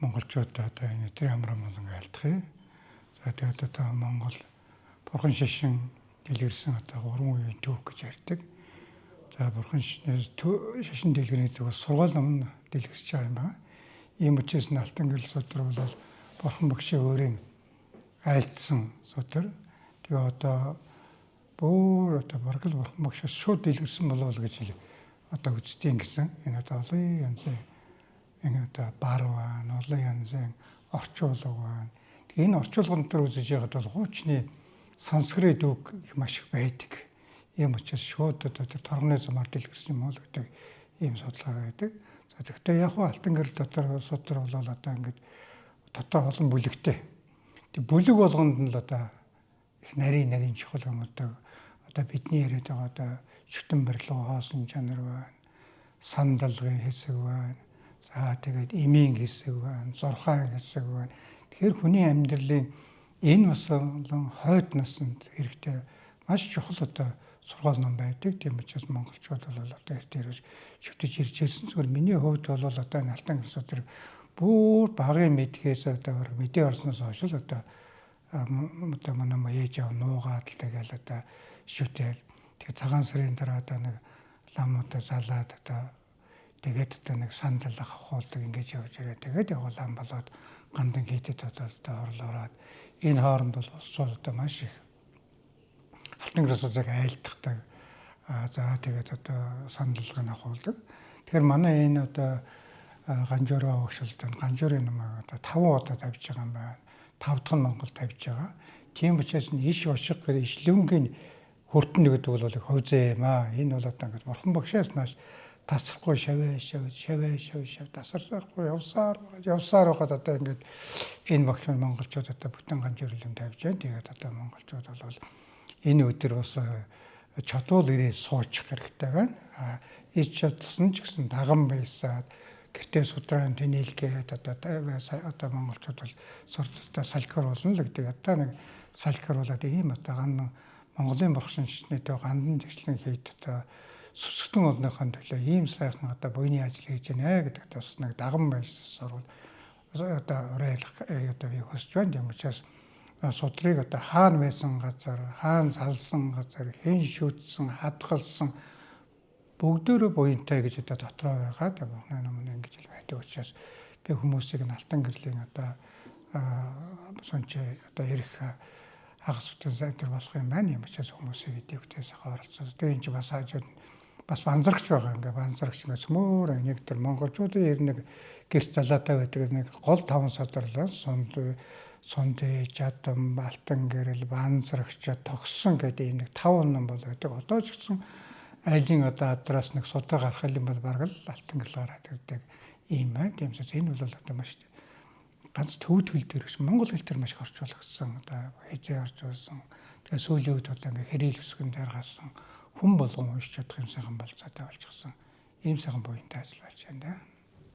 монголчууд одоо энэ тэр ямар болон айлтгая. За тэгээд одоо Монгол бурхан шишин дэлгэрсэн одоо 3 үеийн түүх гэж ярьдаг. За бурхан шишин дэлгэрний зүгээс сургаал ном дэлгэрч байгаа юм байна. Ийм учраас нь Алтан гэрэл судар бол бурхан багшийн өөрийн айлдсан судар. Тэгээ одоо бүр одоо бараг л бурхан багшаас шууд дэлгэрсэн болов уу гэж одоо үзтiin гэсэн. Энэ одоо олон янзын энэ одоо бар байна, олон янзын орчуулга байна. Тэгээ энэ орчуулганд төр үзэж яхад бол хуучны санскрит үг их маш их байдаг. Ийм учраас шууд одоо тэр торгоны замаар дэлгэрсэн юм уу гэдэг ийм судалгаа байдаг. За тэгвэл яг хуу Алтан гэрэл дотор судар бол одоо ингээд дотор олон бүлэгтэй. Тэг бүлэг болгонд нь л одоо их нарийн чухал юм одоо бидний яриад байгаа одоо шүтэн барилга хоосон чанар байна. Сандалгын хэсэг байна. За тэгээд эмийн хэсэг байна, зурхаан хэсэг байна. Тэгэхээр хүний амьдралын энэ бас олон хойд наснд хэрэгтэй маш чухал одоо сургаал ном байдаг. Тийм учраас монголчууд бол одоо эртээр шүтэж ирж ирсэн. Зүгээр миний хувьд бол одоо энэ Алтан гэрэл судар бүр багын мэдхээс одоо мэдээ орсноос хойш л одоо манай ээж аав нуугаад л тэгэл одоо шүтэл тэгээ цагаан сарын дараа одоо нэг ламуудаа залаад одоо тэгээд одоо нэг сандал авахулдаг ингэж явж байгаа. Тэгээд явуулан болоод гандан хийдэд одоо орлоороод энэ хооронд бол улсууд одоо маш их Алтан гэрэл судрыг айлддаг. За тэгээд одоо сандалгыг авахулдаг. Тэгэхээр манай энэ одоо ганжуураа өгшөлтөнд ганжуурын намайг одоо 5 удаа тавьж байгаа юм байна. 5 дахь нь Монгол тавьж байгаа. Тийм учраас иш ушиг гэдэг ишлүнгийн хүртэн гэдэг бол их хойзээ юм аа. Энэ бол одоо ингээд бурхан багшаас нааш тасрахгүй шавь тасарсахгүй явсаар байгаад одоо ингээд энэ багш монголчууд одоо бүтэн ганжуур юм тавьж байна. Тэгээд одоо монголчууд бол энэ өдөр бас чадвал ирээ суучих хэрэгтэй байна. Ич чадсан ч гэсэн даган байсаад гэртээ судрaan тэнэлгээд одоо монголчууд бол сурталтаа салхир болно л гэдэг. Одоо нэг салхируулаад ийм одоо ган Монголын бурхан шишнэтэй гандан тэгшлэн хийд одоо сүсгтэн олныхон төлөө ийм сайхан одоо буйны ажил хийж байна гэдэг бас нэг даган байсаар одоо уриалах одоо би хүсэж байна. Тийм учраас судрыг одоо хаана байсан газар, хаана залсан газар, хэн шүтсэн, хадгалсан бүгдөө буянтай гэж одоо дотроо байгаа. Бурхны номон ингэж л байдаг учраас би хүмүүсийг нь Алтан гэрлийн одоо сонч одоо ирэх хагас бүтэн зайдэр болох юм байна. Юм учраас хүмүүсийг идэвхтэйс оролцоод тэгээ энэ ч бас хажууд бас банзрагч байгаа. Ингээ банзрагч ингээ цөмөр нэг төр монголчуудын ер нэг гэрт залаатай байдаг нэг гол 5 содрлоо сунд жадам Алтан гэрэл банзрагч тогсон гэдэг ийм нэг 5 ном бол байдаг. Одоо ч гэсэн айлын одоо адраас нэг судаа гарах юм бол бараг л Алтан гэрэл гараад ирдэг ийм байна. Тийм учраас энэ бол одоо маш ганц төвд хэл дээр биш монгол хэл дээр маш их орчуулагдсан одоо хэзээ орчуулсан. Тэгээ сүүлийн үед одоо ингээ хэрээл өсгөн даргаасан хүн болгон уншиж чадах юм сайхан болцоотой болчихсон. Ийм сайхан буянтай ажил болж байна да.